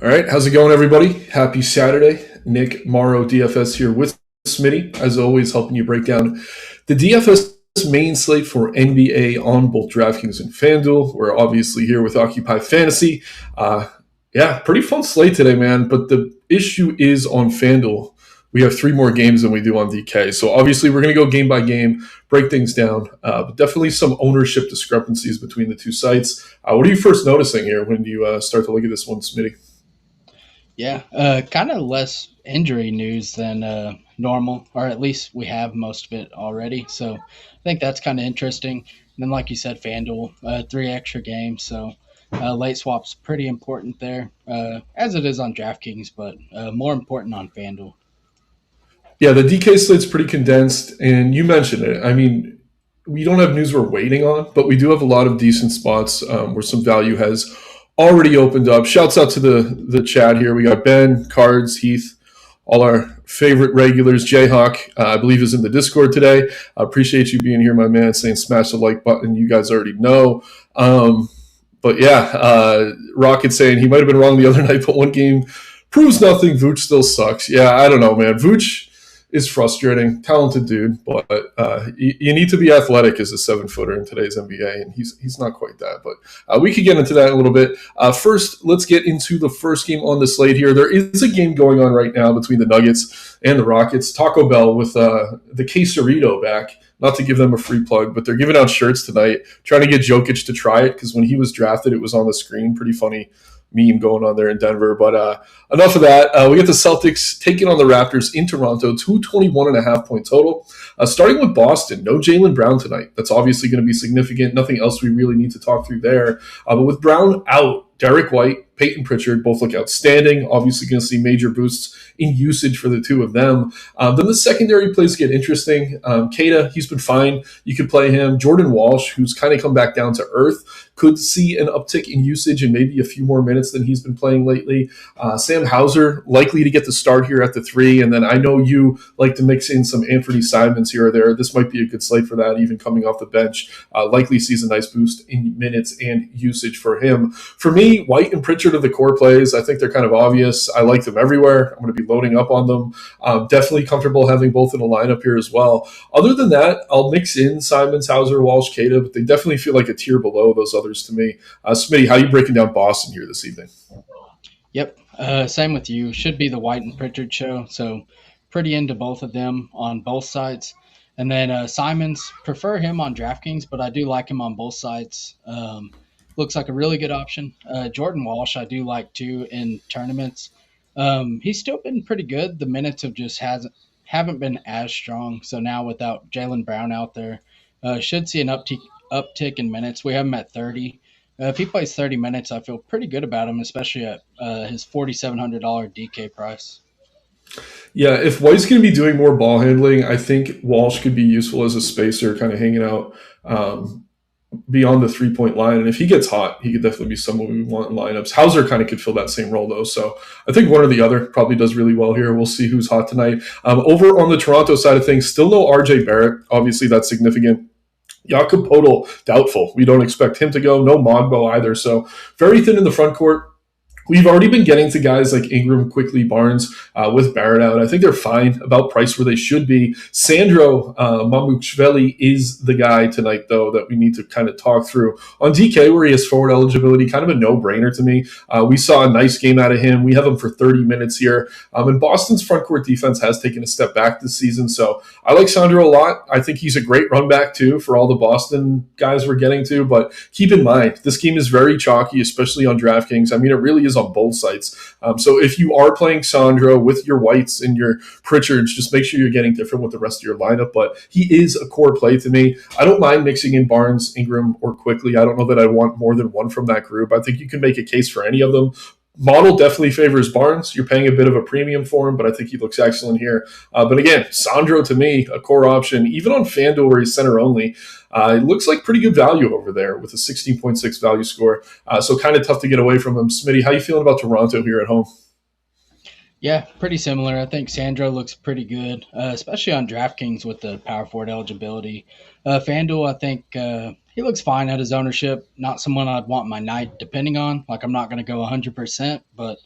All right, how's it going, everybody? Happy Saturday. Nick Marro, DFS here with Smitty, as always, helping you break down the DFS main slate for NBA on both DraftKings and FanDuel. We're obviously here with Occupy Fantasy. Yeah, pretty fun slate today, man. But the issue is on FanDuel. We have three more games than we do on DK. So obviously, we're going to go game by game, break things down. But definitely some ownership discrepancies between the two sites. What are you first noticing here when you start to look at this one, Smitty? Yeah, kind of less injury news than normal, or at least we have most of it already. So I think that's kind of interesting. And then, like you said, FanDuel, three extra games. So late swap's pretty important there, as it is on DraftKings, but more important on FanDuel. Yeah, the DK slate's pretty condensed, and you mentioned it. I mean, we don't have news we're waiting on, but we do have a lot of decent spots where some value has already opened up. Shouts out to the chat here. We got Ben, Cards, Heath, all our favorite regulars. Jayhawk, I believe, is in the Discord today. I appreciate you being here, my man, saying smash the like button. You guys already know. But yeah, Rocket saying he might have been wrong the other night, but one game proves nothing. Vooch still sucks. Yeah, I don't know, man. Vooch is frustrating, talented dude, but you need to be athletic as a 7-footer in today's NBA, and he's not quite that. But we could get into that in a little bit. First, let's get into the first game on the slate here. There is a game going on right now between the Nuggets and the Rockets. Taco Bell with the quesarito back. Not to give them a free plug, but they're giving out shirts tonight, trying to get Jokic to try it because when he was drafted, it was on the screen. Pretty funny meme going on there in Denver. But enough of that. We get the Celtics taking on the Raptors in Toronto, 221.5 point total. Starting with Boston, no Jaylen Brown tonight. That's obviously going to be significant. Nothing else we really need to talk through there. But with Brown out, Derek White, Peyton Pritchard both look outstanding. Obviously going to see major boosts in usage for the two of them. Then the secondary plays get interesting. Kata, he's been fine. You could play him. Jordan Walsh, who's kind of come back down to earth, could see an uptick in usage and maybe a few more minutes than he's been playing lately. Sam Hauser, likely to get the start here at the 3. And then I know you like to mix in some Anthony Simons here or there. This might be a good slate for that, even coming off the bench. Likely sees a nice boost in minutes and usage for him. For me, White and Pritchard are the core plays. I think they're kind of obvious. I like them everywhere. I'm going to be loading up on them. Definitely comfortable having both in a lineup here as well. Other than that, I'll mix in Simons, Hauser, Walsh, Kata, but they definitely feel like a tier below those others to me. Smitty, how are you breaking down Boston here this evening? Yep, same with you. Should be the White and Pritchard show. So pretty into both of them on both sides. And then Simons, prefer him on DraftKings, but I do like him on both sides. Looks like a really good option. Jordan Walsh, I do like too in tournaments. He's still been pretty good. The minutes have just haven't been as strong. So now without Jaylen Brown out there, should see an uptick in minutes. We have him at 30. If he plays 30 minutes, I feel pretty good about him, especially at his $4,700 DK price. Yeah, if White's going to be doing more ball handling, I think Walsh could be useful as a spacer, kind of hanging out beyond the 3-point line. And if he gets hot, he could definitely be someone we want in lineups. Hauser kind of could fill that same role, though. So I think one or the other probably does really well here. We'll see who's hot tonight. Over on the Toronto side of things, still no RJ Barrett. Obviously, that's significant. Jakob Podol, doubtful. We don't expect him to go. No Mogbo either. So very thin in the front court. We've already been getting to guys like Ingram, Quickly, Barnes with Barrett out. I think they're fine, about price where they should be. Sandro Mamukshvili is the guy tonight, though, that we need to kind of talk through. On DK, where he has forward eligibility, kind of a no-brainer to me. We saw a nice game out of him. We have him for 30 minutes here. And Boston's front court defense has taken a step back this season, so I like Sandro a lot. I think he's a great run back, too, for all the Boston guys we're getting to. But keep in mind, this game is very chalky, especially on DraftKings. I mean, it really is on both sites. So if you are playing Sandro with your Whites and your Pritchards, just make sure you're getting different with the rest of your lineup. But he is a core play to me. I don't mind mixing in Barnes, Ingram, or Quickly. I don't know that I want more than one from that group. I think you can make a case for any of them. Model definitely favors Barnes. You're paying a bit of a premium for him, but I think he looks excellent here. But again, Sandro to me, a core option, even on FanDuel where he's center only. It looks like pretty good value over there with a 16.6 value score. So kind of tough to get away from him. Smitty, how you feeling about Toronto here at home? Yeah, pretty similar. I think Sandro looks pretty good, especially on DraftKings with the power forward eligibility. FanDuel, I think he looks fine at his ownership. Not someone I'd want my night depending on. Like I'm not going to go 100%, but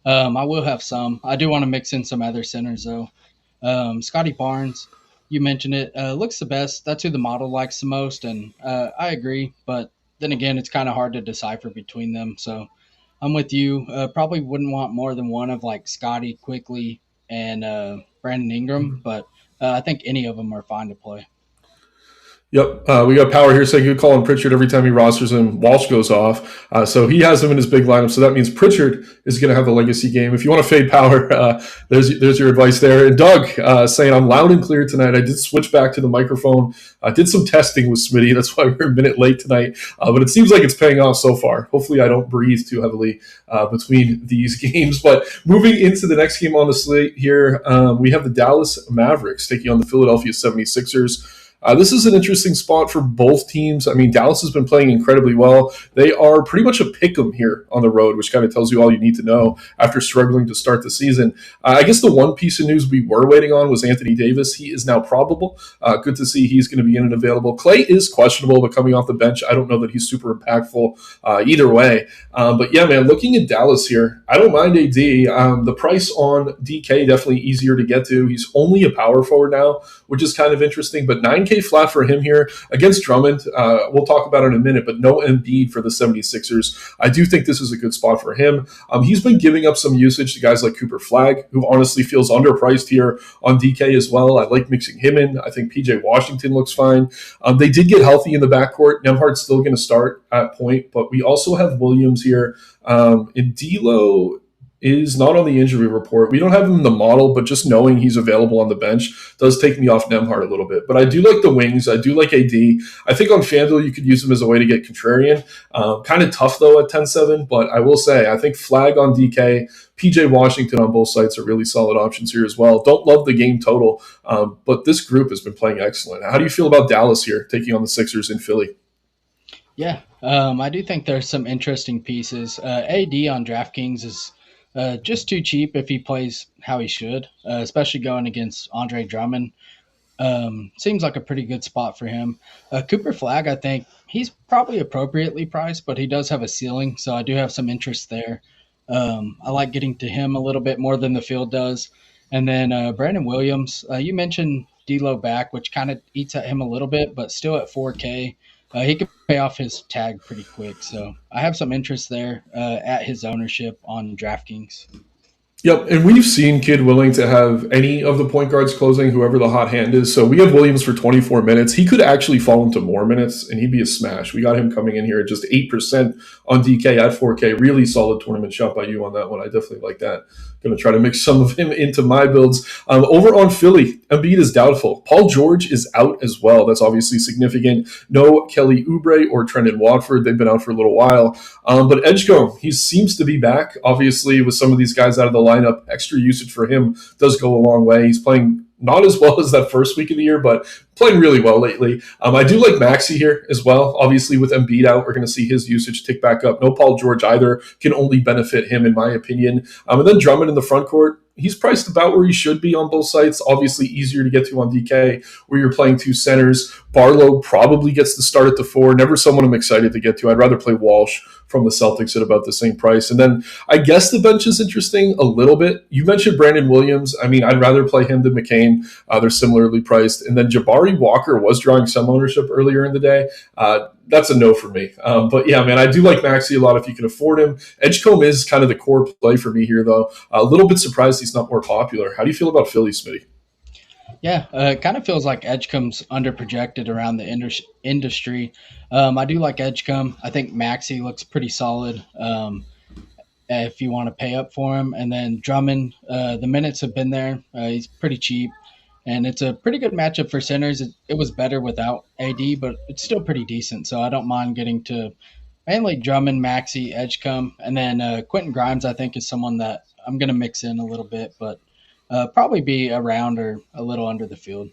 I will have some. I do want to mix in some other centers though. Scotty Barnes, you mentioned it, looks the best. That's who the model likes the most, and I agree. But then again, it's kind of hard to decipher between them. So I'm with you. Probably wouldn't want more than one of like Scotty quickly and Brandon Ingram, but I think any of them are fine to play. Yep, we got Power here saying he'd call on Pritchard every time he rosters him. Walsh goes off, so he has him in his big lineup. So that means Pritchard is going to have the legacy game. If you want to fade Power, there's your advice there. And Doug saying I'm loud and clear tonight. I did switch back to the microphone. I did some testing with Smitty. That's why we're a minute late tonight. But it seems like it's paying off so far. Hopefully, I don't breathe too heavily between these games. But moving into the next game on the slate here, we have the Dallas Mavericks taking on the Philadelphia 76ers. This is an interesting spot for both teams. I mean, Dallas has been playing incredibly well. They are pretty much a pick 'em here on the road, which kind of tells you all you need to know after struggling to start the season. I guess the one piece of news we were waiting on was Anthony Davis. He is now probable. Good to see he's going to be in and available. Clay is questionable, but coming off the bench, I don't know that he's super impactful either way. But yeah, man, looking at Dallas here, I don't mind AD. The price on DK definitely easier to get to. He's only a power forward now, which is kind of interesting, but 9K flat for him here against Drummond. We'll talk about it in a minute, but no Embiid for the 76ers. I do think this is a good spot for him. He's been giving up some usage to guys like Cooper Flagg, who honestly feels underpriced here on DK as well. I like mixing him in. I think PJ Washington looks fine. They did get healthy in the backcourt. Nemhard's still going to start at point, but we also have Williams here. And D'Lo is not on the injury report. We don't have him in the model, but just knowing he's available on the bench does take me off Nemhard a little bit. But I do like the wings. I do like AD. I think on FanDuel you could use him as a way to get contrarian. Kind of tough, though, at 10-7. But I will say, I think Flag on DK, PJ Washington on both sides are really solid options here as well. Don't love the game total, but this group has been playing excellent. How do you feel about Dallas here, taking on the Sixers in Philly? Yeah, I do think there's some interesting pieces. AD on DraftKings is just too cheap if he plays how he should, especially going against Andre Drummond. Seems like a pretty good spot for him. Cooper Flagg, I think he's probably appropriately priced, but he does have a ceiling, so I do have some interest there. I like getting to him a little bit more than the field does. And then Brandon Williams, you mentioned D'Lo back, which kind of eats at him a little bit, but still at 4K. He could pay off his tag pretty quick. So I have some interest there at his ownership on DraftKings. Yep, and we've seen Kid willing to have any of the point guards closing, whoever the hot hand is. So we have Williams for 24 minutes. He could actually fall into more minutes, and he'd be a smash. We got him coming in here at just 8% on DK at 4K. Really solid tournament shot by you on that one. I definitely like that. Going to try to mix some of him into my builds. Over on Philly, Embiid is doubtful. Paul George is out as well. That's obviously significant. No Kelly Oubre or Trendon Watford. They've been out for a little while. But Edgecombe, he seems to be back. Obviously, with some of these guys out of the lineup, extra usage for him does go a long way. He's playing not as well as that first week of the year, but playing really well lately. I do like Maxey here as well. Obviously, with Embiid out, we're going to see his usage tick back up. No Paul George either. Can only benefit him, in my opinion. And then Drummond in the front court. He's priced about where he should be on both sides. Obviously, easier to get to on DK, where you're playing two centers. Barlow probably gets the start at the 4. Never someone I'm excited to get to. I'd rather play Walsh from the Celtics at about the same price. And then I guess the bench is interesting a little bit. You mentioned Brandon Williams. I mean, I'd rather play him than McCain. They're similarly priced. And then Jabari Walker was drawing some ownership earlier in the day. That's a no for me. But yeah, man, I do like Maxey a lot if you can afford him. Edgecombe is kind of the core play for me here, though. A little bit surprised he's not more popular. How do you feel about Philly, Smitty? Yeah, it kind of feels like Edgecombe's underprojected around the industry. I do like Edgecombe. I think Maxey looks pretty solid if you want to pay up for him. And then Drummond, the minutes have been there. He's pretty cheap. And it's a pretty good matchup for centers. It was better without AD, but it's still pretty decent. So I don't mind getting to mainly Drummond, Maxey, Edgecombe. And then Quentin Grimes, I think, is someone that I'm going to mix in a little bit, but probably be around or a little under the field.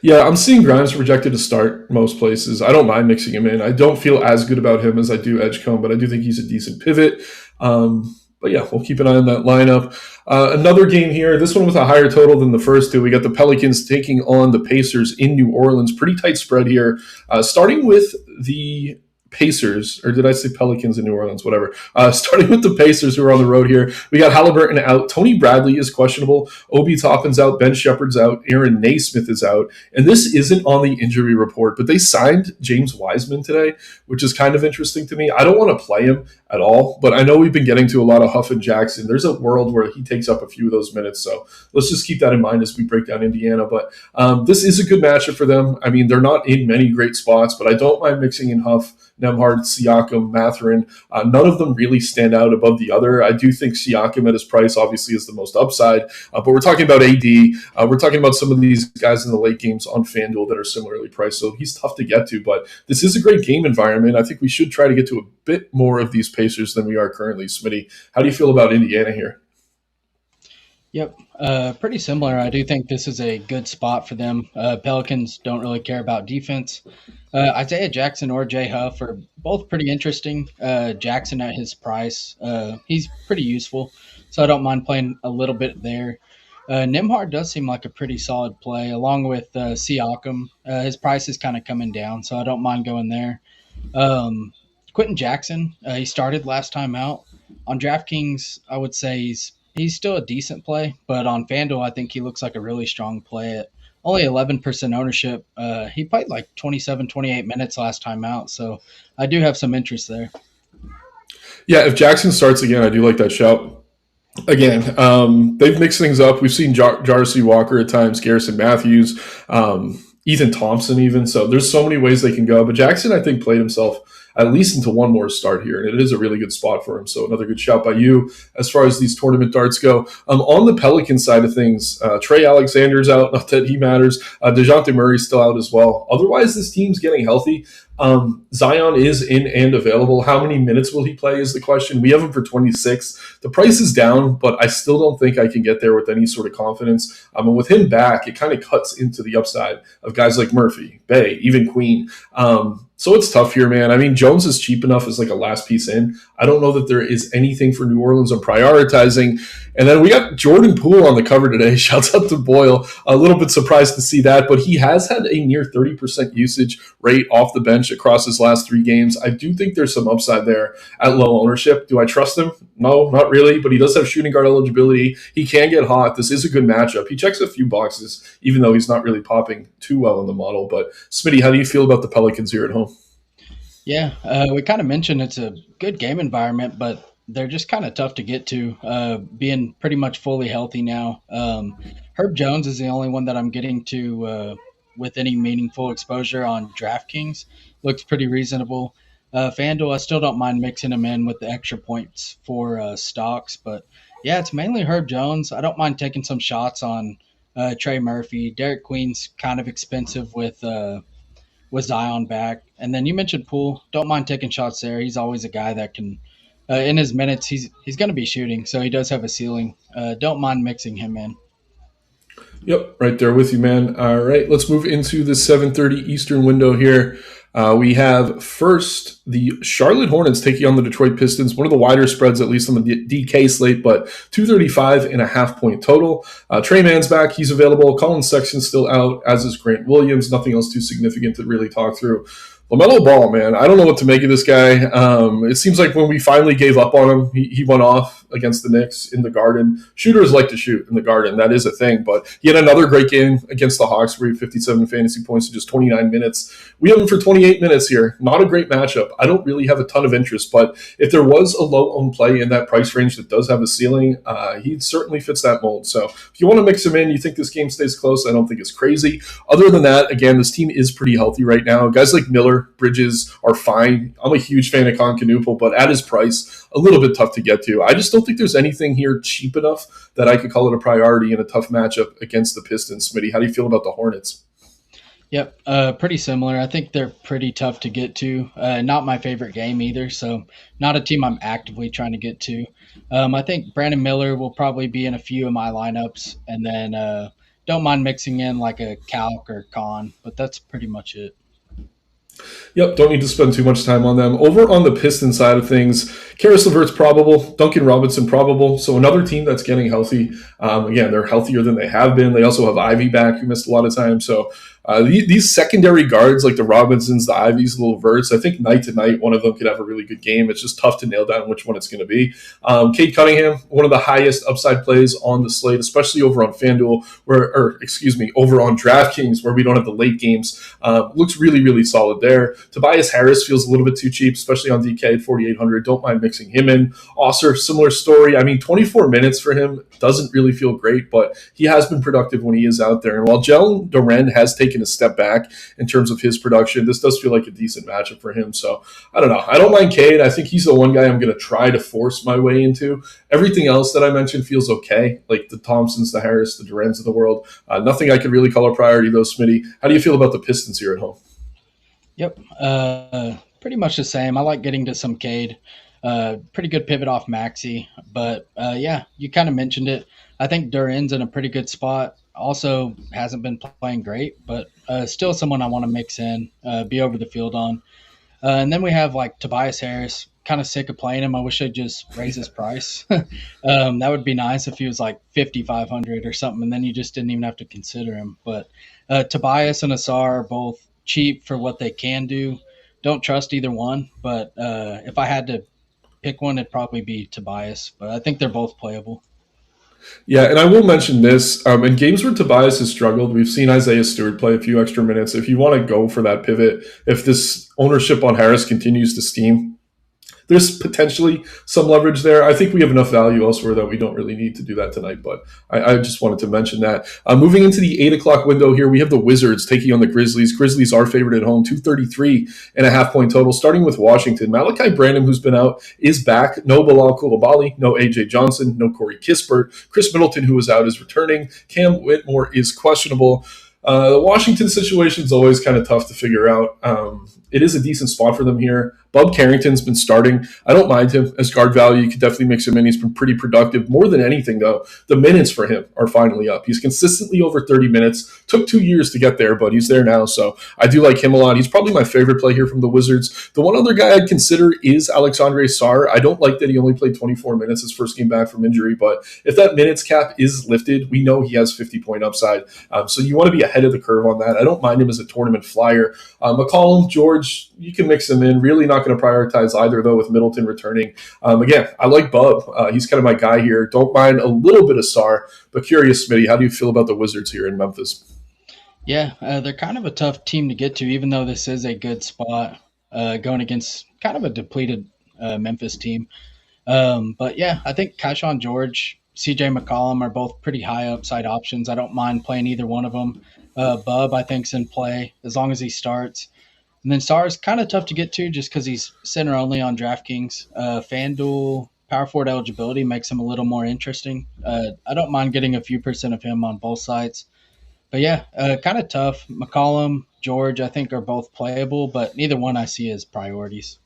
Yeah, I'm seeing Grimes projected to start most places. I don't mind mixing him in. I don't feel as good about him as I do Edgecombe, but I do think he's a decent pivot. But yeah, we'll keep an eye on that lineup. Another game here, this one with a higher total than the first two. We got the Pelicans taking on the Pacers in New Orleans. Pretty tight spread here. Starting with the Pacers, or did I say Pelicans in New Orleans? Whatever. Starting with the Pacers, who are on the road here. We got Halliburton out. Tony Bradley is questionable. Obi Toppin's out. Ben Shepherd's out. Aaron Naismith is out. And this isn't on the injury report, but they signed James Wiseman today, which is kind of interesting to me. I don't want to play him at all, but I know we've been getting to a lot of Huff and Jackson. There's a world where he takes up a few of those minutes, so let's just keep that in mind as we break down Indiana. But this is a good matchup for them. I mean, they're not in many great spots, but I don't mind mixing in Huff, Nembhard, Siakam, Mathurin. None of them really stand out above the other. I do think Siakam at his price obviously is the most upside, but we're talking about AD. We're talking about some of these guys in the late games on FanDuel that are similarly priced, so he's tough to get to, but this is a great game environment. I think we should try to get to a bit more of these Pacers than we are currently. Smitty, how do you feel about Indiana here? Yep, pretty similar. I do think this is a good spot for them. Pelicans don't really care about defense. Isaiah Jackson or Jay Huff are both pretty interesting. Jackson at his price, he's pretty useful, so I don't mind playing a little bit there. Nembhard does seem like a pretty solid play, along with Siakam. His price is kind of coming down, so I don't mind going there. Quentin Jackson, he started last time out. On DraftKings, I would say he's still a decent play, but on FanDuel, I think he looks like a really strong play at only 11% ownership. He played like 27, 28 minutes last time out, so I do have some interest there. Yeah, if Jackson starts again, I do like that shout. Again, they've mixed things up. We've seen Jarcy Walker at times, Garrison Matthews, Ethan Thompson even. So there's so many ways they can go. But Jackson, I think, played himself at least into one more start here, and it is a really good spot for him. So another good shout by you as far as these tournament darts go. On the Pelican side of things, Trey Alexander's out. Not that he matters. DeJounte Murray's still out as well. Otherwise, this team's getting healthy. Zion is in and available. How many minutes will he play is the question. We have him for 26. The price is down, but I still don't think I can get there with any sort of confidence. And with him back, it kind of cuts into the upside of guys like Murphy, Bay, even Queen. So it's tough here, man. I mean, Jones is cheap enough as like a last piece in. I don't know that there is anything for New Orleans I'm prioritizing. And then we got Jordan Poole on the cover today. Shouts out to Boyle. A little bit surprised to see that, but he has had a near 30% usage rate off the bench across his last 3 games. I do think there's some upside there at low ownership. Do I trust him? No, not really, but he does have shooting guard eligibility. He can get hot. This is a good matchup. He checks a few boxes, even though he's not really popping too well in the model. But Smitty, how do you feel about the Pelicans here at home? Yeah, we kind of mentioned it's a good game environment, but they're just kind of tough to get to, being pretty much fully healthy now. Herb Jones is the only one that I'm getting to with any meaningful exposure on DraftKings. Looks pretty reasonable. FanDuel, I still don't mind mixing him in with the extra points for stocks, but yeah, it's mainly Herb Jones. I don't mind taking some shots on Trey Murphy. Derek Queen's kind of expensive with Zion back. And then you mentioned Poole. Don't mind taking shots there. He's always a guy that can, in his minutes, he's going to be shooting, so he does have a ceiling. Don't mind mixing him in. Yep, right there with you, man. All right, let's move into the 7:30 Eastern window here. We have first the Charlotte Hornets taking on the Detroit Pistons. One of the wider spreads, at least on the DK slate, but 235.5 point total. Trey Mann's back. He's available. Colin Sexton's still out, as is Grant Williams. Nothing else too significant to really talk through. LaMelo Ball, man, I don't know what to make of this guy. It seems like when we finally gave up on him, he went off against the Knicks in the Garden. Shooters like to shoot in the Garden. That is a thing. But he had another great game against the Hawks where he had 57 fantasy points in just 29 minutes. We have him for 28 minutes here. Not a great matchup. I don't really have a ton of interest, but if there was a low-owned play in that price range that does have a ceiling, he certainly fits that mold. So if you want to mix him in, you think this game stays close, I don't think it's crazy. Other than that, again, this team is pretty healthy right now. Guys like Miller, Bridges are fine. I'm a huge fan of Concanoopel, but at his price, a little bit tough to get to. I just don't think there's anything here cheap enough that I could call it a priority in a tough matchup against the Pistons. Smitty, how do you feel about the Hornets? Yep, pretty similar. I think they're pretty tough to get to. Not my favorite game either, so not a team I'm actively trying to get to. I think Brandon Miller will probably be in a few of my lineups, and then don't mind mixing in like a Calc or Con, but that's pretty much it. Yep, don't need to spend too much time on them. Over on the Pistons side of things, Karis LeVert's probable, Duncan Robinson probable. So another team that's getting healthy. Again, they're healthier than they have been. They also have Ivy back, who missed a lot of time. So These secondary guards like the Robinsons, the Ivies, the Leverts, I think night to night, one of them could have a really good game. It's just tough to nail down which one it's going to be. Cade Cunningham, one of the highest upside plays on the slate, especially over on FanDuel, over on DraftKings, where we don't have the late games. Looks really, really solid there. Tobias Harris feels a little bit too cheap, especially on DK at 4,800. Don't mind mixing him in. Osser, similar story. I mean, 24 minutes for him doesn't really feel great, but he has been productive when he is out there. And while Jalen Duren has taken a step back in terms of his production, this does feel like a decent matchup for him. So I don't know. I don't mind Cade. I think he's the one guy I'm going to try to force my way into. Everything else that I mentioned feels okay, like the Thompsons, the Harris, the Durens of the world. Nothing I could really call a priority, though, Smitty. How do you feel about the Pistons here at home? Yep. Pretty much the same. I like getting to some Cade. Pretty good pivot off Maxey. But yeah, you kind of mentioned it. I think Duren's in a pretty good spot. Also hasn't been playing great, but still someone I want to mix in, be over the field on. And then we have like Tobias Harris. Kind of sick of playing him. I wish I'd just raise his price. That would be nice if he was like 5,500 or something, and then you just didn't even have to consider him. But Tobias and Asar are both cheap for what they can do. Don't trust either one, but if I had to pick one, it'd probably be Tobias. But I think they're both playable. Yeah, and I will mention this. In games where Tobias has struggled, we've seen Isaiah Stewart play a few extra minutes. If you want to go for that pivot, if this ownership on Harris continues to steam, there's potentially some leverage there. I think we have enough value elsewhere that we don't really need to do that tonight, but I just wanted to mention that. Moving into the 8 o'clock window here, we have the Wizards taking on the Grizzlies. Grizzlies are favored at home, 233.5 point total, starting with Washington. Malachi Branham, who's been out, is back. No Bilal Coulibaly, no A.J. Johnson, no Corey Kispert. Chris Middleton, who was out, is returning. Cam Whitmore is questionable. The Washington situation is always kind of tough to figure out. It is a decent spot for them here. Bub Carrington's been starting. I don't mind him as guard value. You could definitely mix him in. He's been pretty productive. More than anything, though, the minutes for him are finally up. He's consistently over 30 minutes. Took 2 years to get there, but he's there now. So I do like him a lot. He's probably my favorite play here from the Wizards. The one other guy I'd consider is Alexandre Sarr. I don't like that he only played 24 minutes his first game back from injury, but if that minutes cap is lifted, we know he has 50-point upside. So you want to be ahead of the curve on that. I don't mind him as a tournament flyer. McCollum, George, you can mix him in. Really not going to prioritize either, though, with Middleton returning. Again, I like Bub. He's kind of my guy here. Don't mind a little bit of Sarr, but curious, Smitty, how do you feel about the Wizards here in Memphis? Yeah, they're kind of a tough team to get to, even though this is a good spot going against kind of a depleted Memphis team. But yeah, I think Keyshawn George, CJ McCollum are both pretty high upside options. I don't mind playing either one of them. Bub, I think, is in play as long as he starts. And then Sarr is kind of tough to get to just because he's center only on DraftKings. FanDuel power forward eligibility makes him a little more interesting. I don't mind getting a few percent of him on both sides. But yeah, kind of tough. McCollum, George, I think are both playable, but neither one I see as priorities.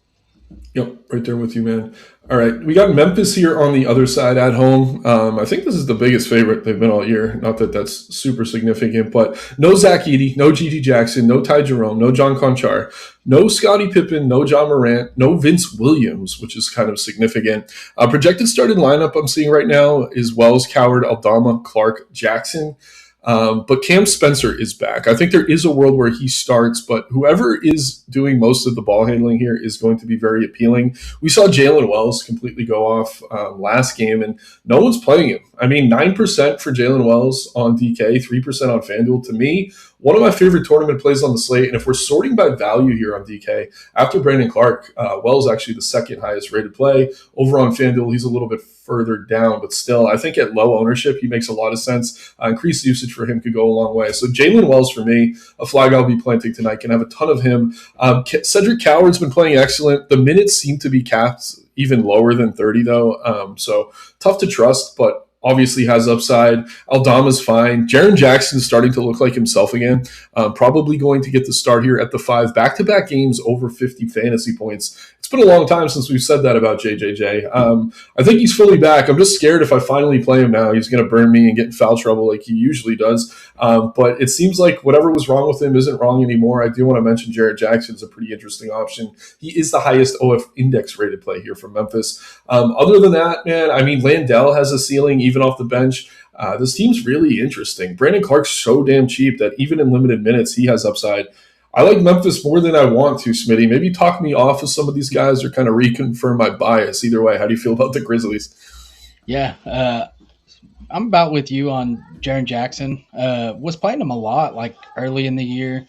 Yep, right there with you, man. All right, we got Memphis here on the other side at home. I think this is the biggest favorite they've been all year. Not that that's super significant, but no Zach Edey, no G.G. Jackson, no Ty Jerome, no John Conchar, no Scottie Pippen, no John Morant, no Vince Williams, which is kind of significant. Projected starting lineup I'm seeing right now is Wells, Coward, Aldama, Clark, Jackson. But Cam Spencer is back. I think there is a world where he starts, but whoever is doing most of the ball handling here is going to be very appealing. We saw Jalen Wells completely go off last game, and no one's playing him. I mean, 9% for Jalen Wells on DK, 3% on FanDuel. To me, one of my favorite tournament plays on the slate. And if we're sorting by value here on DK, after Brandon Clark, Wells actually the second highest rated play. Over on FanDuel, he's a little bit further down, but still, I think at low ownership, he makes a lot of sense. Increased usage for him could go a long way. So Jalen Wells, for me, a flag I'll be planting tonight. Can have a ton of him. Cedric Coward's been playing excellent. The minutes seem to be capped even lower than 30, though. So tough to trust, but obviously has upside. Aldama's fine. Jaren Jackson's starting to look like himself again. Probably going to get the start here at the 5. Back-to-back games over 50 fantasy points. It's been a long time since we've said that about JJJ. I think he's fully back. I'm just scared if I finally play him now, he's going to burn me and get in foul trouble like he usually does. But it seems like whatever was wrong with him isn't wrong anymore. I do want to mention Jared Jackson is a pretty interesting option. He is the highest OF index rated play here from Memphis. Other than that, man, I mean, Landell has a ceiling even off the bench. This team's really interesting. Brandon Clark's so damn cheap that even in limited minutes, he has upside. I like Memphis more than I want to, Smitty. Maybe talk me off of some of these guys or kind of reconfirm my bias. Either way, how do you feel about the Grizzlies? Yeah, I'm about with you on Jaren Jackson. Was playing him a lot like early in the year.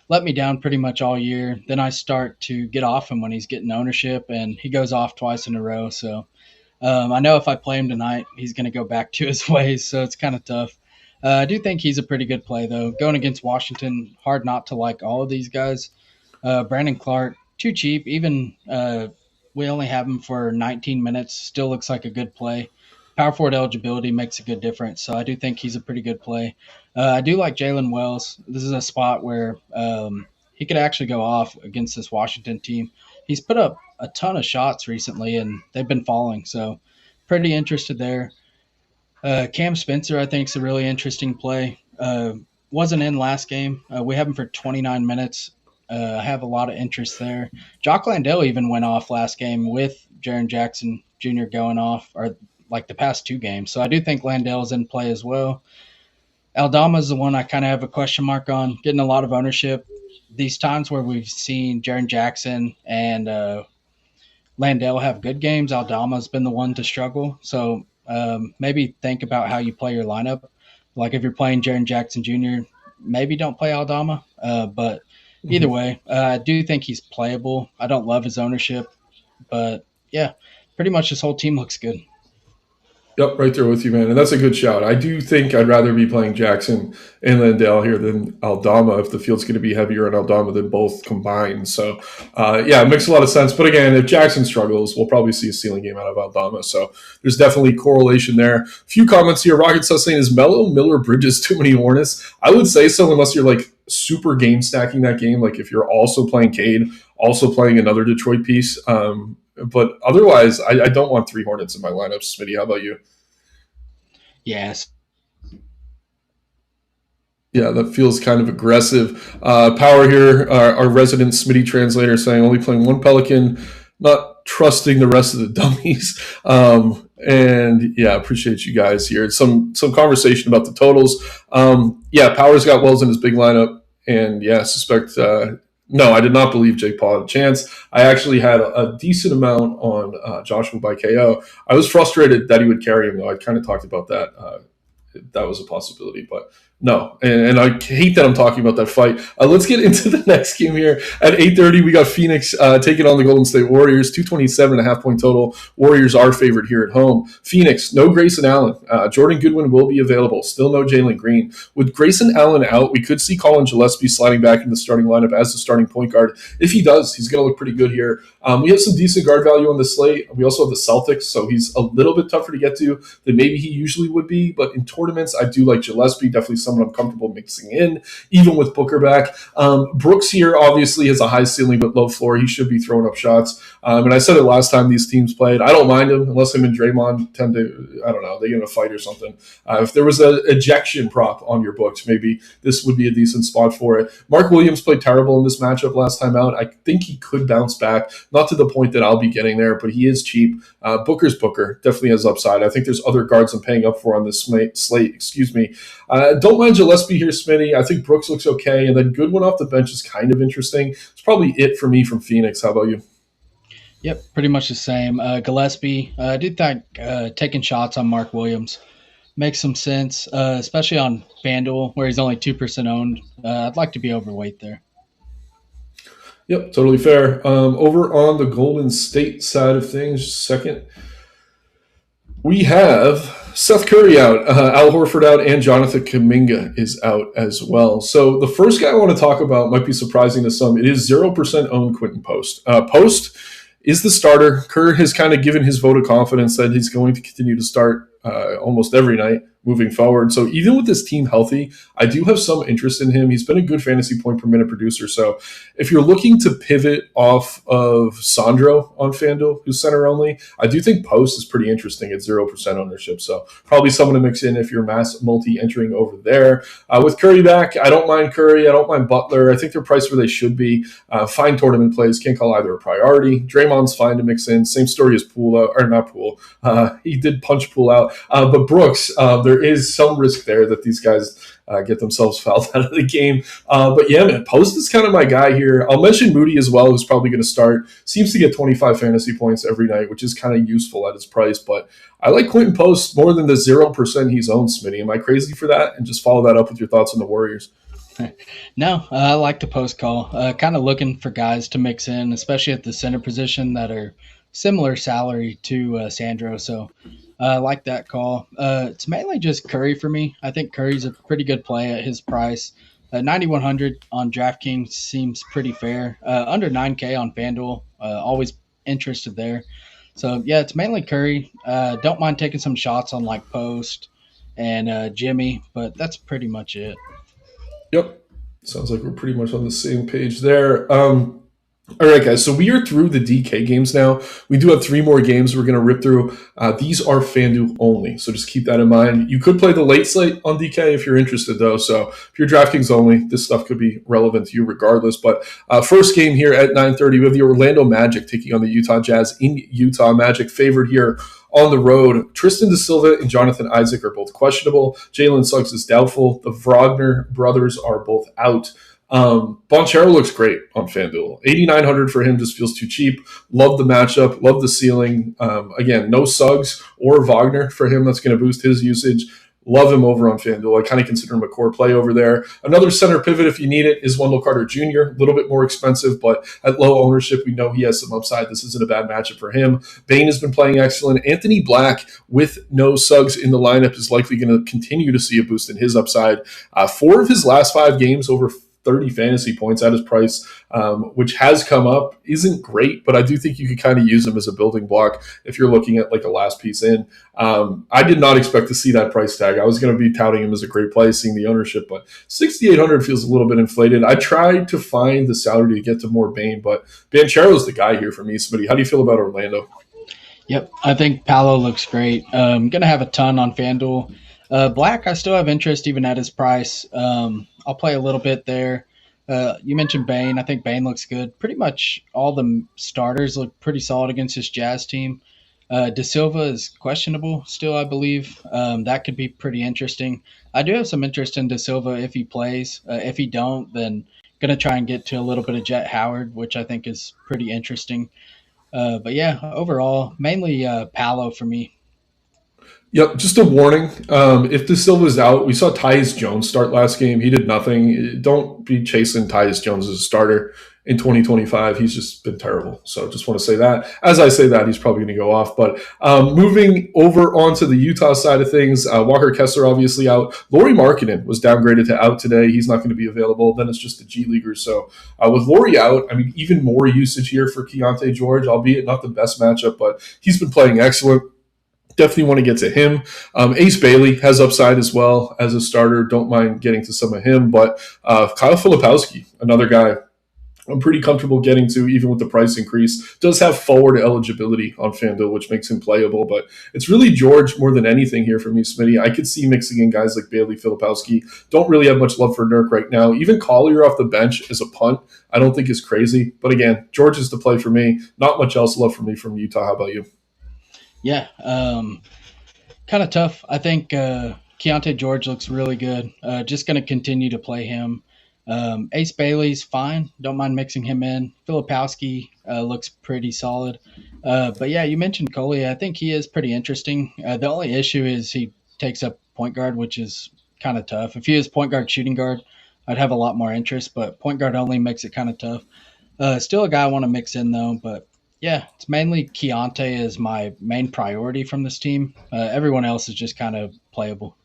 Let me down pretty much all year. Then I start to get off him when he's getting ownership, and he goes off twice in a row. So I know if I play him tonight, he's going to go back to his ways. So it's kind of tough. I do think he's a pretty good play, though. Going against Washington, hard not to like all of these guys. Brandon Clark, too cheap. Even we only have him for 19 minutes. Still looks like a good play. Power forward eligibility makes a good difference. So I do think he's a pretty good play. I do like Jalen Wells. This is a spot where he could actually go off against this Washington team. He's put up a ton of shots recently, and they've been falling. So pretty interested there. Cam Spencer, I think, is a really interesting play. Wasn't in last game. We have him for 29 minutes. I have a lot of interest there. Jock Landale even went off last game with Jaren Jackson Jr. going off, or like the past two games. So I do think Landale's in play as well. Aldama is the one I kind of have a question mark on, getting a lot of ownership. These times where we've seen Jaren Jackson and Landale have good games, Aldama's been the one to struggle. So maybe think about how you play your lineup. Like if you're playing Jaren Jackson Jr., maybe don't play Aldama. But either way, I do think he's playable. I don't love his ownership. But yeah, pretty much this whole team looks good. Yep, right there with you, man. And that's a good shout. I do think I'd rather be playing Jackson and Landale here than Aldama if the field's going to be heavier on Aldama than both combined. So, yeah, it makes a lot of sense. But again, if Jackson struggles, we'll probably see a ceiling game out of Aldama. So there's definitely correlation there. A few comments here. Rocket Sus saying, is Melo Miller Bridges too many Hornets? I would say so unless you're like super game stacking that game. Like if you're also playing Cade, also playing another Detroit piece. But otherwise, I don't want three Hornets in my lineup. Smitty, how about you? Yes. Yeah, that feels kind of aggressive. Power here, our resident Smitty translator saying only playing one Pelican, not trusting the rest of the dummies. And yeah, appreciate you guys here. Some conversation about the totals. Yeah, Power's got Wells in his big lineup. And yeah, suspect no, I did not believe Jake Paul had a chance. I actually had a decent amount on Joshua by KO. I was frustrated that he would carry him, though. I kind of talked about that. That was a possibility, but no. And I hate that I'm talking about that fight. Let's get into the next game here. At 8:30, we got Phoenix taking on the Golden State Warriors. 227.5 point total. Warriors are favored here at home. Phoenix, no Grayson Allen. Jordan Goodwin will be available. Still no Jalen Green. With Grayson Allen out, we could see Colin Gillespie sliding back in the starting lineup as the starting point guard. If he does, he's going to look pretty good here. We have some decent guard value on the slate. We also have the Celtics, so he's a little bit tougher to get to than maybe he usually would be. But in tournaments, I do like Gillespie, definitely someone I'm comfortable mixing in, even with Booker back. Brooks here obviously has a high ceiling but low floor. He should be throwing up shots. And I said it last time these teams played. I don't mind him unless him and Draymond tend to, I don't know, they get in a fight or something. If there was an ejection prop on your books, maybe this would be a decent spot for it. Mark Williams played terrible in this matchup last time out. I think he could bounce back, not to the point that I'll be getting there, but he is cheap. Booker's Booker, definitely has upside. I think there's other guards I'm paying up for on this slate. Excuse me. Don't mind Gillespie here, Smitty. I think Brooks looks okay, and then Goodwin off the bench is kind of interesting. It's probably it for me from Phoenix. How about you? Yep, pretty much the same. Gillespie, I did think taking shots on Mark Williams makes some sense, especially on FanDuel where he's only 2% owned. I'd like to be overweight there. Yep, totally fair. Over on the Golden State side of things, second, we have Seth Curry out, Al Horford out, and Jonathan Kuminga is out as well. So the first guy I want to talk about might be surprising to some. It is 0% owned Quentin Post. Post is the starter. Kerr has kind of given his vote of confidence that he's going to continue to start almost every night moving forward. So even with this team healthy, I do have some interest in him. He's been a good fantasy point per minute producer. So if you're looking to pivot off of Sandro on FanDuel, who's center only, I do think Post is pretty interesting at 0% ownership. So probably someone to mix in if you're mass multi-entering over there. With Curry back, I don't mind Curry. I don't mind Butler. I think they're priced where they should be. Fine tournament plays. Can't call either a priority. Draymond's fine to mix in. Same story as Poole, or not Poole. He did punch Poole out. But Brooks, there there is some risk there that these guys get themselves fouled out of the game. But yeah, man, Post is kind of my guy here. I'll mention Moody as well, who's probably going to start. Seems to get 25 fantasy points every night, which is kind of useful at his price. But I like Quentin Post more than the 0% he's owned, Smitty. Am I crazy for that? And just follow that up with your thoughts on the Warriors. No, I like the post call. Kind of looking for guys to mix in, especially at the center position that are similar salary to Sandro. So I like that call. It's mainly just Curry for me. I think Curry's a pretty good play at his price. 9,100 on DraftKings seems pretty fair. Under 9K on FanDuel, always interested there. So yeah, it's mainly Curry. Don't mind taking some shots on like Post and Jimmy, but that's pretty much it. Yep. Sounds like we're pretty much on the same page there. All right, guys. So we are through the DK games now. We do have 3 more games we're going to rip through. These are FanDuel only, so just keep that in mind. You could play the late slate on DK if you're interested, though. So if you're DraftKings only, this stuff could be relevant to you regardless. But first game here at 9:30, we have the Orlando Magic taking on the Utah Jazz in Utah. Magic favored here on the road. Tristan da Silva and Jonathan Isaac are both questionable. Jalen Suggs is doubtful. The Wagner brothers are both out. Bonchero looks great on FanDuel. 8,900 for him just feels too cheap. Love the matchup. Love the ceiling. Again, no Suggs or Wagner for him. That's going to boost his usage. Love him over on FanDuel. I kind of consider him a core play over there. Another center pivot, if you need it, is Wendell Carter Jr. A little bit more expensive, but at low ownership, we know he has some upside. This isn't a bad matchup for him. Bane has been playing excellent. Anthony Black, with no Suggs in the lineup, is likely going to continue to see a boost in his upside. 4 of his last 5 games over 30 fantasy points at his price, which has come up. Isn't great, but I do think you could kind of use him as a building block if you're looking at like a last piece in. I did not expect to see that price tag. I was going to be touting him as a great play, seeing the ownership, but 6,800 feels a little bit inflated. I tried to find the salary to get to more Bane, but Banchero's the guy here for me. Somebody, how do you feel about Orlando? Yep, I think Paolo looks great. Going to have a ton on FanDuel. Black, I still have interest even at his price. I'll play a little bit there. You mentioned Bane. I think Bane looks good. Pretty much all the starters look pretty solid against this Jazz team. Da Silva is questionable still, I believe. That could be pretty interesting. I do have some interest in Da Silva if he plays. If he don't, then going to try and get to a little bit of Jet Howard, which I think is pretty interesting. But yeah, overall, mainly Paolo for me. Yep, just a warning. If Da Silva's out, we saw Tyus Jones start last game. He did nothing. Don't be chasing Tyus Jones as a starter in 2025. He's just been terrible. So just want to say that. As I say that, he's probably going to go off. But moving over onto the Utah side of things, Walker Kessler obviously out. Lauri Markkanen was downgraded to out today. He's not going to be available. Then it's just the G Leaguers. So with Lauri out, I mean, even more usage here for Keontae George, albeit not the best matchup, but he's been playing excellent. Definitely want to get to him. Ace Bailey has upside as well as a starter. Don't mind getting to some of him. But Kyle Filipowski, another guy I'm pretty comfortable getting to, even with the price increase. Does have forward eligibility on FanDuel, which makes him playable. But it's really George more than anything here for me, Smitty. I could see mixing in guys like Bailey, Filipowski. Don't really have much love for Nurk right now. Even Collier off the bench as a punt, I don't think is crazy. But again, George is the play for me. Not much else love for me from Utah. How about you? Yeah, kind of tough. I think Keontae George looks really good. Just going to continue to play him. Ace Bailey's fine. Don't mind mixing him in. Filipowski looks pretty solid. But yeah, you mentioned Coley. I think he is pretty interesting. The only issue is he takes up point guard, which is kind of tough. If he is point guard, shooting guard, I'd have a lot more interest, but point guard only makes it kind of tough. Still a guy I want to mix in though, but yeah, it's mainly Keontae is my main priority from this team. Everyone else is just kind of playable.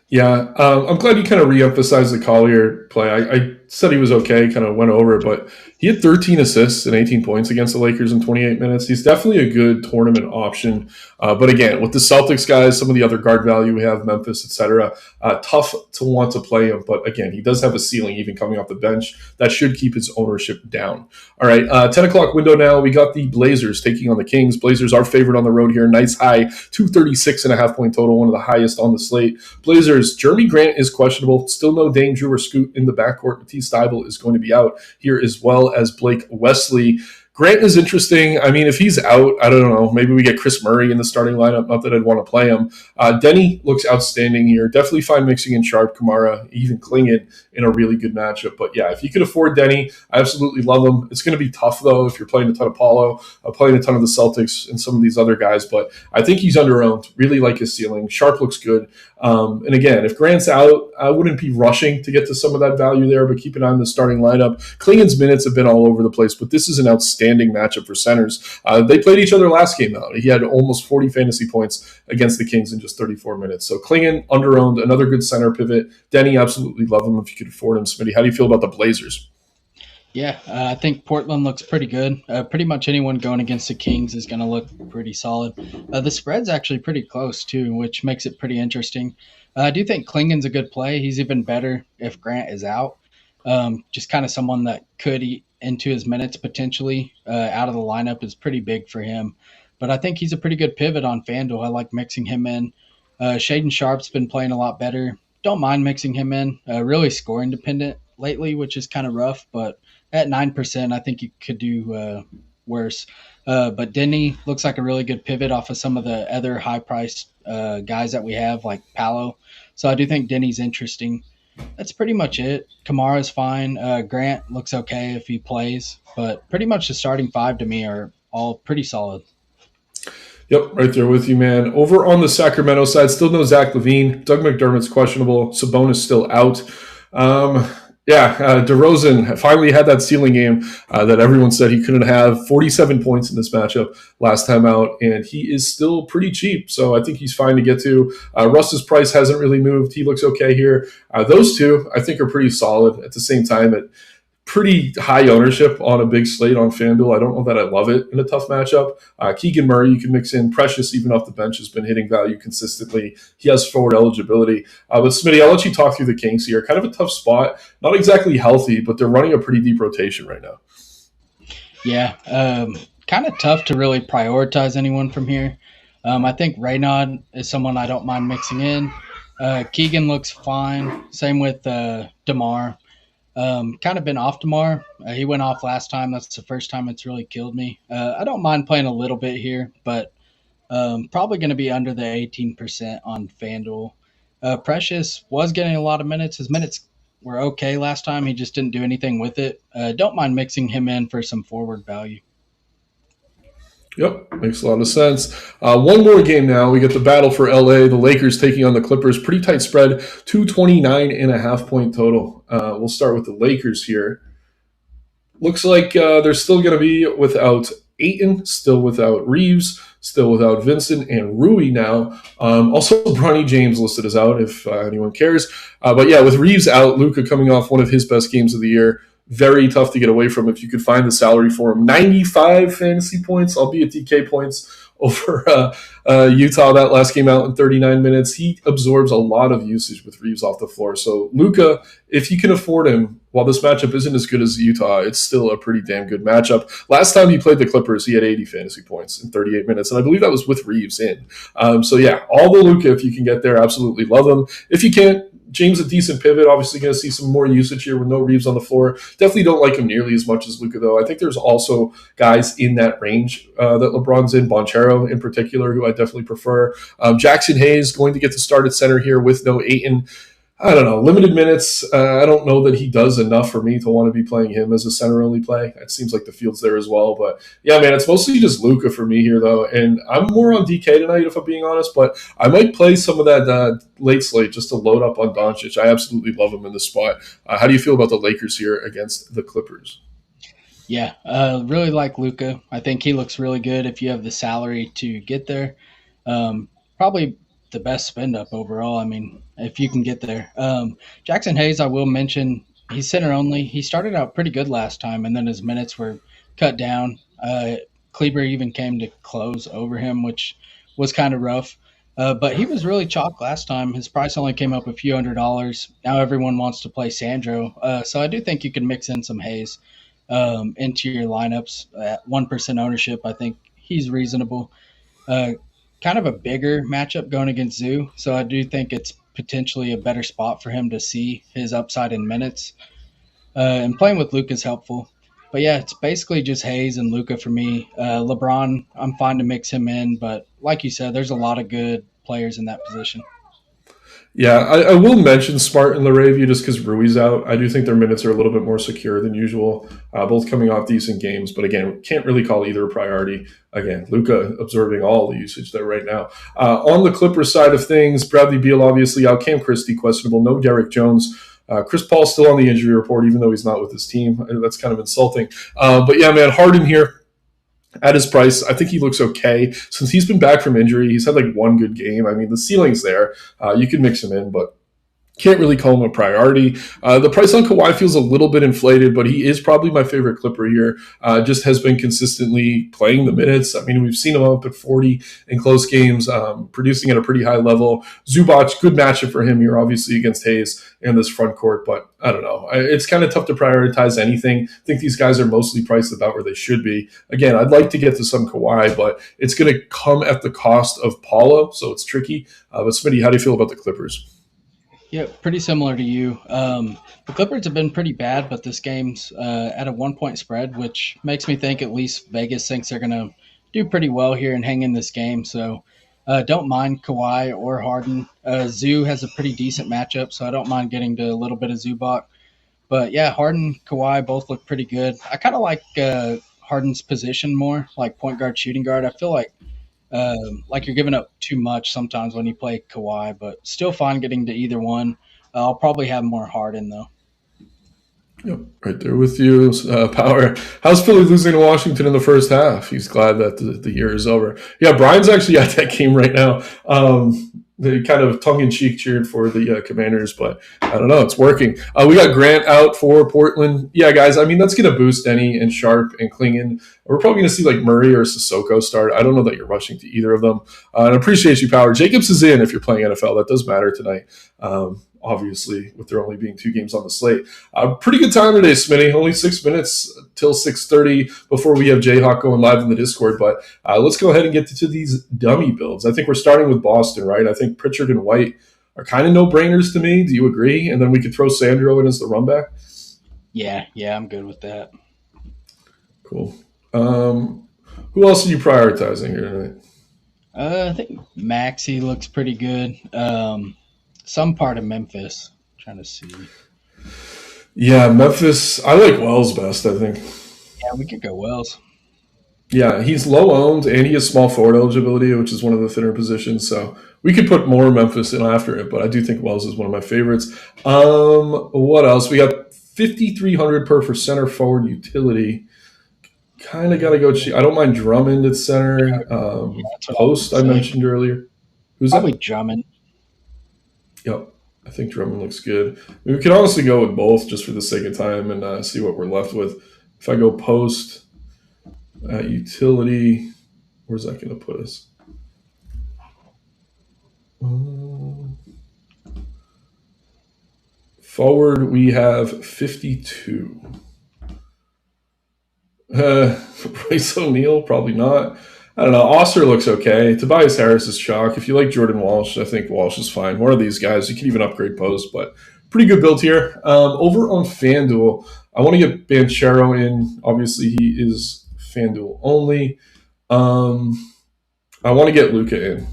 Yeah, I'm glad you kind of re-emphasized the Collier play. I said he was okay, kind of went over it, but he had 13 assists and 18 points against the Lakers in 28 minutes. He's definitely a good tournament option. But again, with the Celtics guys, some of the other guard value we have, Memphis, etc., tough to want to play him. But again, he does have a ceiling even coming off the bench. That should keep his ownership down. All right, 10 o'clock window now. We got the Blazers taking on the Kings. Blazers are favored on the road here. Nice high, 236.5 point total, one of the highest on the slate. Blazers, Jeremy Grant is questionable. Still no Dame, Drew, or Scoot in the backcourt. Matisse Thybulle is going to be out here as well as Blake Wesley. Grant is interesting. I mean, if he's out, I don't know. Maybe we get Chris Murray in the starting lineup. Not that I'd want to play him. Denny looks outstanding here. Definitely fine mixing in Sharp, Kamara, even Klingon in a really good matchup. But yeah, if you could afford Denny, I absolutely love him. It's going to be tough, though, if you're playing a ton of Paulo, playing a ton of the Celtics and some of these other guys. But I think he's under-owned. Really like his ceiling. Sharp looks good. And again, if Grant's out, I wouldn't be rushing to get to some of that value there, but keep an eye on the starting lineup. Klingon's minutes have been all over the place, but this is an outstanding matchup for centers. They played each other last game out. He had almost 40 fantasy points against the Kings in just 34 minutes. So Klingon, under-owned, another good center pivot. Denny, absolutely love him if you could afford him. Smitty, how do you feel about the Blazers? Yeah, I think Portland looks pretty good. Pretty much anyone going against the Kings is going to look pretty solid. The spread's actually pretty close, too, which makes it pretty interesting. I do think Klingon's a good play. He's even better if Grant is out. Just kind of someone that could eat into his minutes potentially out of the lineup is pretty big for him. But I think he's a pretty good pivot on FanDuel. I like mixing him in. Shaden Sharp's been playing a lot better. Don't mind mixing him in. Really scoring dependent lately, which is kind of rough, but at 9%, I think you could do worse. But Denny looks like a really good pivot off of some of the other high-priced guys that we have, like Palo. So I do think Denny's interesting. That's pretty much it. Kamara's fine. Grant looks okay if he plays. But pretty much the starting five to me are all pretty solid. Yep, right there with you, man. Over on the Sacramento side, still no Zach LaVine. Doug McDermott's questionable. Sabonis still out. DeRozan finally had that ceiling game that everyone said he couldn't have. 47 points in this matchup last time out, and he is still pretty cheap, so I think he's fine to get to. Russ's price hasn't really moved. He looks okay here. Those two, I think, are pretty solid at the same time at pretty high ownership on a big slate on FanDuel. I don't know that I love it in a tough matchup. Keegan Murray, you can mix in. Precious, even off the bench, has been hitting value consistently. He has forward eligibility. But Smitty, I'll let you talk through the Kings here. Kind of a tough spot. Not exactly healthy, but they're running a pretty deep rotation right now. Yeah, kind of tough to really prioritize anyone from here. I think Raynaud is someone I don't mind mixing in. Keegan looks fine. Same with DeMar. Kind of been off DeMar. He went off last time. That's the first time it's really killed me. I don't mind playing a little bit here, but probably going to be under the 18% on FanDuel. Precious was getting a lot of minutes. His minutes were okay last time. He just didn't do anything with it. Don't mind mixing him in for some forward value. Yep, makes a lot of sense. One more game now. We get the battle for LA. The Lakers taking on the Clippers. Pretty tight spread, 229.5-point total. We'll start with the Lakers here. Looks like they're still going to be without Ayton, still without Reeves, still without Vincent and Rui now. Also, Bronny James listed as out if anyone cares. But yeah, with Reeves out, Luka coming off one of his best games of the year. Very tough to get away from if you could find the salary for him. 95 fantasy points, albeit DK points over Utah that last game out in 39 minutes. He absorbs a lot of usage with Reeves off the floor. So Luka, if you can afford him, while this matchup isn't as good as Utah, it's still a pretty damn good matchup. Last time he played the Clippers, he had 80 fantasy points in 38 minutes, and I believe that was with Reeves in. So yeah, all the Luka, if you can get there, absolutely love him. If you can't, James a decent pivot. Obviously going to see some more usage here with no Reeves on the floor. Definitely don't like him nearly as much as Luka, though. I think there's also guys in that range that LeBron's in, Bonchero in particular, who I definitely prefer. Jackson Hayes going to get to start at center here with no Ayton. I don't know, limited minutes. I don't know that he does enough for me to want to be playing him as a center-only play. It seems like the field's there as well. But, yeah, man, it's mostly just Luka for me here, though. And I'm more on DK tonight, if I'm being honest. But I might play some of that late slate just to load up on Doncic. I absolutely love him in this spot. How do you feel about the Lakers here against the Clippers? Yeah, really like Luka. I think he looks really good if you have the salary to get there. Probably the best spend up overall. I mean, if you can get there. Jackson Hayes, I will mention, he's center only. He started out pretty good last time, and then his minutes were cut down. Kleber even came to close over him, which was kind of rough. But he was really chalk last time. His price only came up a few $100s. Now everyone wants to play Sandro. So I do think you can mix in some Hayes into your lineups at 1% ownership. I think he's reasonable. Kind of a bigger matchup going against Zoo, so I do think it's potentially a better spot for him to see his upside in minutes. And playing with Luke is helpful. But yeah, it's basically just Hayes and Luca for me. LeBron, I'm fine to mix him in, but like you said, there's a lot of good players in that position. Yeah, I will mention Smart and Laravia just because Rui's out. I do think their minutes are a little bit more secure than usual, both coming off decent games. But again, can't really call either a priority. Again, Luka absorbing all the usage there right now. On the Clippers side of things, Bradley Beal obviously out. Cam Christie questionable. No Derek Jones. Chris Paul's still on the injury report, even though he's not with his team. That's kind of insulting. But yeah, man, Harden here at his price, I think he looks okay. Since he's been back from injury, he's had like one good game. I mean, the ceiling's there. You can mix him in, but can't really call him a priority. The price on Kawhi feels a little bit inflated, but he is probably my favorite Clipper here. Just has been consistently playing the minutes. I mean, we've seen him up at 40 in close games, producing at a pretty high level. Zubac, good matchup for him here, obviously, against Hayes and this front court, but I don't know. It's kind of tough to prioritize anything. I think these guys are mostly priced about where they should be. Again, I'd like to get to some Kawhi, but it's going to come at the cost of Paulo, so it's tricky. But Smitty, how do you feel about the Clippers? Yeah, pretty similar to you. The Clippers have been pretty bad, but this game's at a 1 point spread, which makes me think at least Vegas thinks they're going to do pretty well here and hang in this game. So don't mind Kawhi or Harden. Zoo has a pretty decent matchup, so I don't mind getting to a little bit of Zubac. But yeah, Harden, Kawhi both look pretty good. I kind of like Harden's position more, like point guard, shooting guard. I feel like you're giving up too much sometimes when you play Kawhi, but still fine getting to either one. I'll probably have more Harden though. Yep, right there with you. Power. How's Philly losing to Washington in the first half? He's glad that the year is over. Yeah, Brian's actually at that game right now. They kind of tongue-in-cheek cheered for the Commanders, but I don't know. It's working. We got Grant out for Portland. Yeah, guys, I mean, that's going to boost Denny and Sharp and Klingon. We're probably going to see like Murray or Sissoko start. I don't know that you're rushing to either of them. And I appreciate you, Power. Jacobs is in if you're playing NFL. That does matter tonight. Obviously, with there only being 2 games on the slate. Pretty good time today, Smitty. Only 6 minutes till 6:30 before we have Jayhawk going live in the Discord. But let's go ahead and get to these dummy builds. I think we're starting with Boston, right? I think Pritchard and White are kind of no-brainers to me. Do you agree? And then we could throw Sandro in as the run back? Yeah, I'm good with that. Cool. Who else are you prioritizing here tonight? I think Maxey looks pretty good. Some part of Memphis. I'm trying to see. Yeah, Memphis. I like Wells best, I think. Yeah, we could go Wells. Yeah, he's low owned and he has small forward eligibility, which is one of the thinner positions. So we could put more Memphis in after it, but I do think Wells is one of my favorites. What else? We got 5,300 per for center forward utility. Kind of got to go cheap. I don't mind Drummond at center. Post I mentioned earlier. Who's probably that? Drummond. Yep. I think Drummond looks good. I mean, we could honestly go with both just for the sake of time and see what we're left with. If I go post utility, where's that going to put us? Forward, we have 52. Bryce O'Neal, probably not. I don't know. Oster looks okay. Tobias Harris is chalk. If you like Jordan Walsh, I think Walsh is fine. One of these guys, you can even upgrade post, but pretty good build here. Over on FanDuel, I want to get Banchero in. Obviously, he is FanDuel only. I want to get Luka in.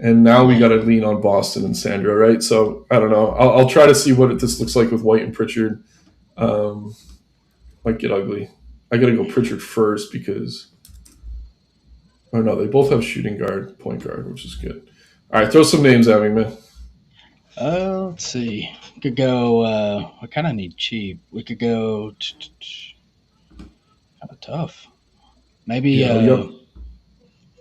And now we got to lean on Boston and Sandro, right? So, I don't know. I'll try to see what this looks like with White and Pritchard. Might get ugly. I got to go Pritchard first because... Oh, no, they both have shooting guard, point guard, which is good. All right, throw some names at me, man. Let's see. We could go, I kind of need cheap. We could go, kind of tough. Maybe,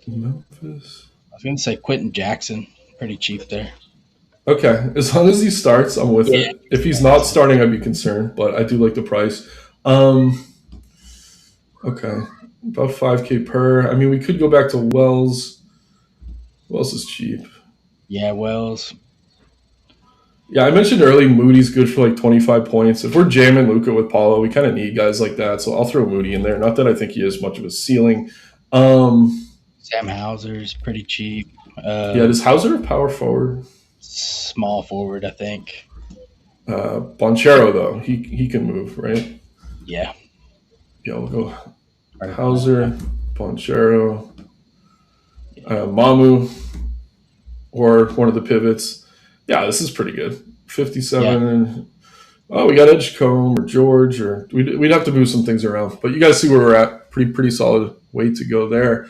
Memphis. I was going to say Quentin Jackson. Pretty cheap there. Okay, as long as he starts, I'm with it. If he's not starting, I'd be concerned, but I do like the price. Okay. About 5K per. I mean, we could go back to Wells. Wells is cheap. Yeah, Wells. Yeah, I mentioned early Moody's good for like 25 points. If we're jamming Luka with Paulo, we kind of need guys like that. So I'll throw Moody in there. Not that I think he has much of a ceiling. Sam Hauser's pretty cheap. Does Hauser have power forward? Small forward, I think. Banchero, though. He can move, right? Yeah. Yeah, we'll go Hauser, Ponchero, Mamu, or one of the pivots. Yeah, this is pretty good. 57. And, we got Edgecombe or George, or we'd have to move some things around. But you guys see where we're at. Pretty solid way to go there.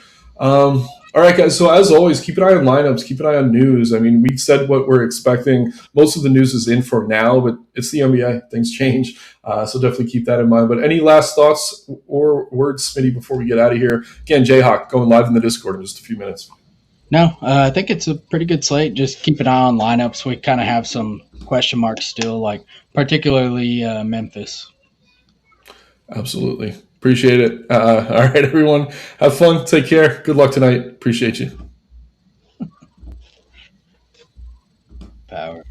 All right, guys. So as always, keep an eye on lineups. Keep an eye on news. I mean, we said what we're expecting. Most of the news is in for now, but it's the NBA. Things change. So definitely keep that in mind. But any last thoughts or words, Smitty, before we get out of here? Again, Jayhawk going live in the Discord in just a few minutes. No, I think it's a pretty good slate. Just keep an eye on lineups. We kind of have some question marks still, like particularly Memphis. Absolutely. Appreciate it. All right, everyone. Have fun. Take care. Good luck tonight. Appreciate you. Power.